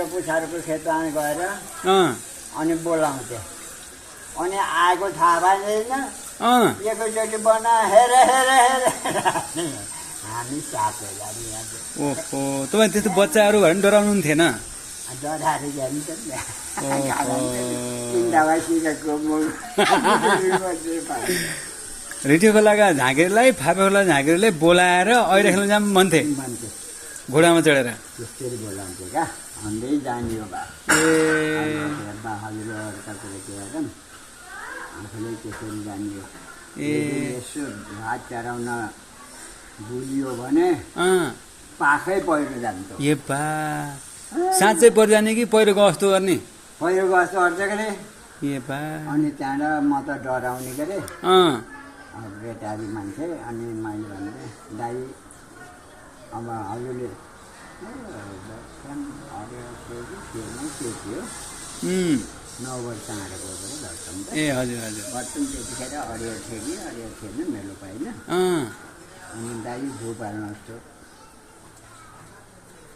हाम्रो पुछारको खेतमा गएर अँ अनि बोलाउँथे अनि आएको थाहा पाइँदैन अँ एकैचोटि बना हेर हेर हेर हामी 7,000 यहाँ ओहो तपाईँ त्यस्तो बच्चाहरू भएर पनि डराउनु पनि थिएन डराएर जान्छ ओहो। सिकेको रेडियो खोलाका झाँक्रीलाई फापे खोला झाँक्रीलाई बोलाएर ऐरा खेल्न जाम भन्थे मान्छे घोडामा चढेर त्यसरी बोलाउँथे क्या भन्दै जानियो बा ए हजुरहरू आफूले त्यसरी जानियो ए यसो भात चढाउन बुझियो भने अँ पाखै पहिरो जान्छ ए बा साँच्चै परि जाने कि पहिरोको कस्तो गर्ने पहिरो गस्तो गर्छ के अरे ए बा अनि त्यहाँबाट म त डराउने के अरे अँ अब बेटारी मान्छे अनि मैले भने दाइ अब हजुरले के थियो 9 वर्ष आँटेको दर्शन त ए हजुर हजुर बर्तन त्यतिखेर अडियो थियो कि अडियो थिएन मेरो पाइन अँ अनि दाइ भोपालमा जस्तो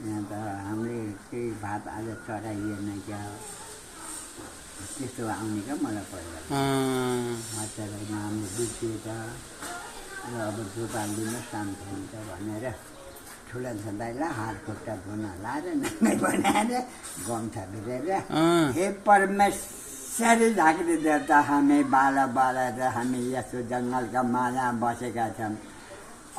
यहाँ त हामीले केही भात आज चढाइएन क्या त्यस्तो आउने क्या मलाई पहिला भात चढाइमा हामी बिर्सियो त र अब भोपाल दिनुहोस् शान्त हुन्छ भनेर ठुला दाइलाई हात खुट्टा धुन लाएर नाङ्गै बनाएर गम्छा भिरेर हे परमेश्वरी झाँक्री देवता हामी बाला बालेर हामी यसो जङ्गलका माझमा बसेका छौँ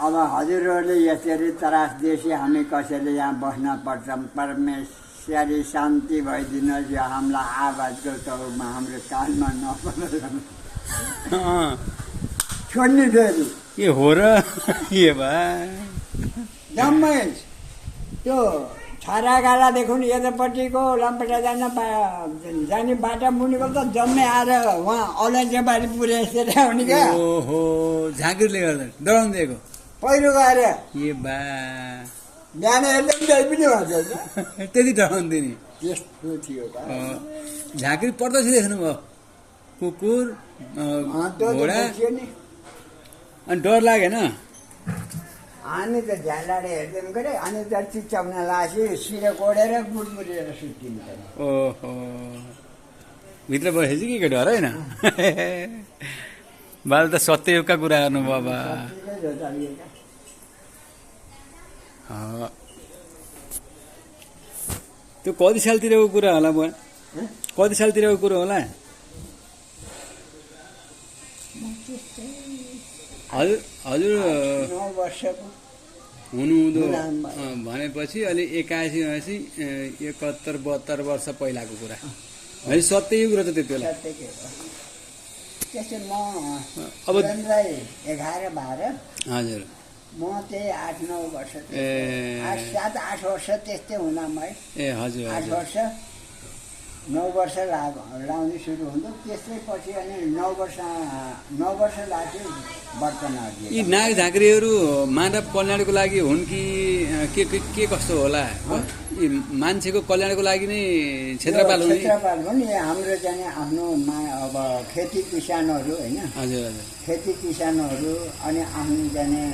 अब हजुरहरूले यसरी त्रासदेशी हामी कसैले यहाँ बस्न पर्छ परमेश्वरी शान्ति भइदिनुहोस् यो हामीलाई आवाजको तौरमा हाम्रो कानमा नपरोस् छोड्ने फेरि ए हो र ए बा जम्मै त्यो छरागालादेखि यतापट्टिको लम्पटा जाने बाटा मुनिको त जम्मै आएर उहाँ अलैँचेबारी पुरे यसरी आउने क्या ओहो झाँक्रीले गर्दा डराउनु दिएको पहिरो गएर ए बा बिहान एकदम जाइ पनि भन्छ त्यति डराउनु दिने त्यस्तो थियो त झाँक्री प्रत्यक्ष देख्नुभयो कुकुर घोडा थियो नि अनि डर लागेन अनि त झ्यालाडे हेर्दैम गरे अनि त चिच्याउन लासी सिरो कोडेर गुडमुरेर सुत्तिन्छ ओहो भित्र बसेपछि के डर होइन बाल त सत्ययुगका कुरा गर्नु बाबा त्यो कति सालतिरको कुरा होला बुवा कति सालतिरको कुरो होला हजुर हजुर 9 वर्षको हुनुहुँदो भनेपछि अलि 81 भनेपछि 71 72 वर्ष पहिलाको कुरा है सत्ययुग र त त्यति बेला त्यसै म अब 11-12 हजुर म त्यही 8-9 वर्ष ए 7-8 वर्ष त्यस्तै हुन मै ए हजुर 8 हजुर वर्ष 9 वर्ष लाउने सुरु हुन्थ्यो त्यसै पछि अनि 9 वर्ष लाग्यो बर्तन यी नाग झाँक्रीहरू मानव कल्याणको लागि हुन् कि के कस्तो होला यी मान्छेको कल्याणको लागि नै क्षेत्रपाल हुन् क्षेत्रपाल हो नि हाम्रो चाहिँ आफ्नो अब खेती किसानहरू होइन हजुर हजुर खेती किसानहरू अनि आफ्नो चाहिँ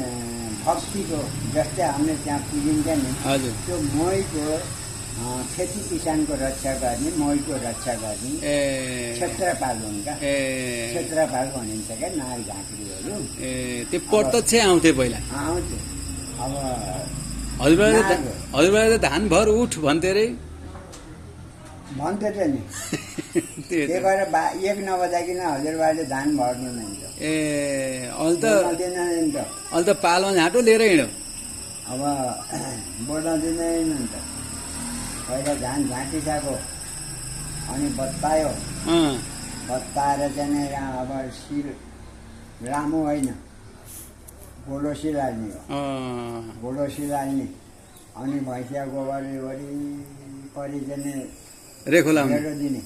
भक्तिको जस्तै हामीले त्यहाँ पुगिन्छ नि हजुर त्यो महीको खेती किसानको रक्षा गर्ने महीको रक्षा गर्ने ए क्षेत्रपाल हुन् क्या ए क्षेत्रपाल भनिन्छ क्या नाग झाँक्रीहरू ए त्यो प्रत्यक्ष आउँथे पहिला आउँथ्यो अब हजुरबाले त धान भर उठ भन्थे अरे भन्थ्यो त नि त्यही त्यही त भएर 1 नबजाकिन हजुरबाले धान भर्नु नै ए अहिले बोलाउँदैनन् त त पालमा झाँटो लिएर हिँड्यो अब बोलाउँदैनन् त पहिला धान झाँटिसक्यो अनि बत्तायो बत्ताएर चाहिँ अब शिर लामो होइन गोलोसी लाग्ने हो गोलोसी लाग्ने अनि भैँसिया गोबर वरिपरि चाहिँ रेखो लाउने घेरो दिने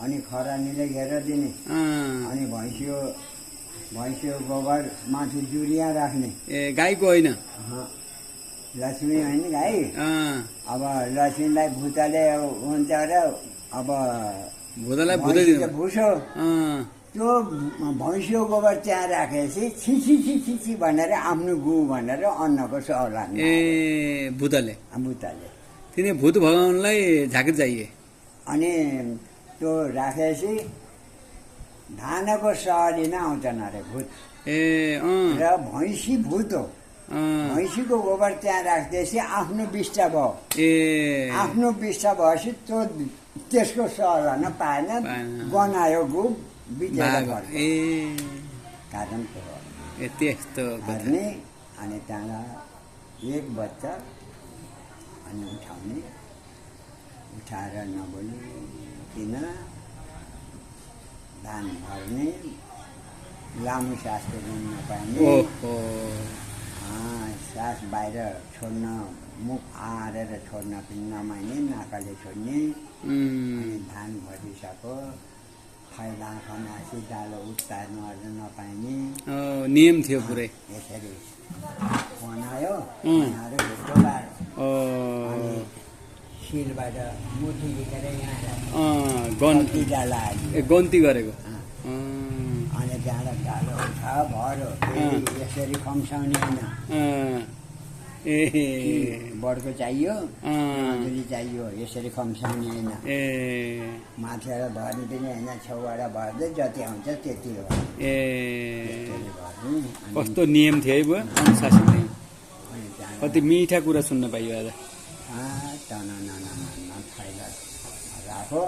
अनि खरानीले घेरो दिने अनि भैँसियो गोबर माथि जुरिया राख्ने ए गाईको होइन लक्ष्मी होइन गाई अब लक्ष्मीलाई भुताले हुन्छ र अब भुतालाई भुतै दिनु भुसो त्यो भैँसियो गोबर त्यहाँ राखेपछि छिछि छिछि भनेर आफ्नो गु भनेर अन्नको सह लाग्ने ए भुताले भुताले तिनी भूत भगाउनलाई झाँक्री चाहिए। अनि त्यो राखेपछि धानको सहरीमा आउँछन् अरे भूत ए र भैँसी भूत हो। भैँसीको गोबर त्यहाँ राख्दैछ आफ्नो विष्ट भयो। ए आफ्नो विष्ट भएपछि त्यो त्यसको सहरन पाएन, गनायो गुप बितेर गयो। ए कारण त्यो हो। ए त्यस्तो हार्ने अनि त्यहाँबाट एक बच्चा अनि उठाउने, उठाएर नबोली किन धान भर्ने, लामो सासको दिन नपाइने, ओहो सास बाहिर छोड्न, मुख आरेर छोड्न पनि नमान्ने, नाकाले छोड्ने। अनि धान भरिसक्यो, खैला खनासी डालो उत्तार्न नपाइने नियम थियो पुरै। यसरी बनायो, बनाएर भित्र बाह्र अनि शिरबाट मुठी लिएर यहाँ गन्ती डाला गन्ती गरेको। अनि त्यहाँबाट डालो उठा भर्यो, यसरी खम्साउने होइन। ए बडको चाहियो, मजुरी चाहियो, यसरी खम्साउने होइन। ए माथिबाट भर्ने पनि होइन, छेउबाट भर्दै जति आउँछ त्यति हो। ए त्यसरी भर्ने। कस्तो नियम थियो है बुवा अनुशासन। अनि त्यहाँ कति मिठा कुरा सुन्न पाइयो आज। टन खैला राखो,